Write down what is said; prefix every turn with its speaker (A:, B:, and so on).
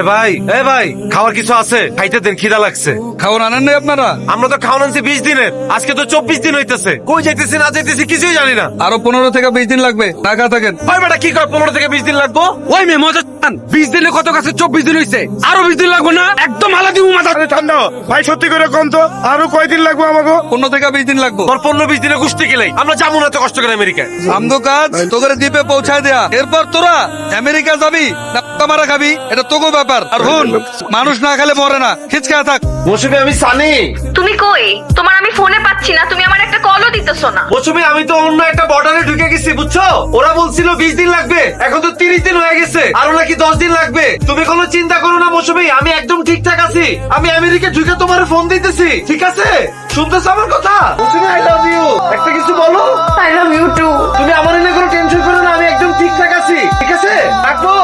A: ভাই খাওয়ার কিছু আছে? খাইতে দেন, খিদা লাগছে।
B: খাওয়ান আনেন নাই আপনারা?
A: আমরা তো খাওয়ান আনছি 20 দিনের, আজকে তো 24 দিন হইতেছে। কই যাইতেছি না যাইতেছি কিছুই জানি না।
B: আরো 15 থেকে 20 দিন লাগবে, টাকা থাকেন।
A: ভাই বেটা কি কয় 15 থেকে 20 দিন লাগবো?
C: ওই মেয়ে মজা 20 দিনে কত কাছে 24 দিন হইছে, আরো 20 দিন লাগবে না? একদম আলাদা মাথা।
D: ঠান্ডা ভাই, সত্যি করে কম তো, আরো কয়দিন লাগবে আমাকে?
B: 15 থেকে 20 দিন লাগবে।
A: তোর 15-20 দিনে গুষ্টি গেলেই আমরা যাবো না তো কষ্ট করে আমেরিকায়।
B: আমগো কাজ তোকে দ্বীপে পৌঁছায় দেয়া, এরপর তোরা আমেরিকা যাবি না মারা খাবি, এটা তোকে ব্যাপার। আর হুন, মানুষ না খেলে মরে না, খিচকায় থাক।
A: মৌসুমী আমি সানি।
E: তুমি কই? তোমার আমি ফোনে পাচ্ছি না, তুমি আমার একটা কলও দিতেছো না।
A: মৌসুমী আমি তো অন্য একটা বর্ডারে ঢুকে গেছি বুঝছো। ওরা বলছিল 20 দিন লাগবে, এখন তো 30 দিন হয়ে গেছে, আরো নাকি 10 দিন লাগবে। তুমি কোনো চিন্তা করো না মৌসুমী, আমি একদম ঠিকঠাক আছি। আমি আমেরিকা ঢুকে তোমার ফোন দিতেছি, ঠিক আছে? শুনতেছো আমার কথা? Mousumi I love you. একটা কিছু বলো।
E: I love you too.
A: তুমি আমার নিয়ে কোনো টেনশন করো না, আমি একদম ঠিকঠাক আছি, ঠিক আছে? রাখবো।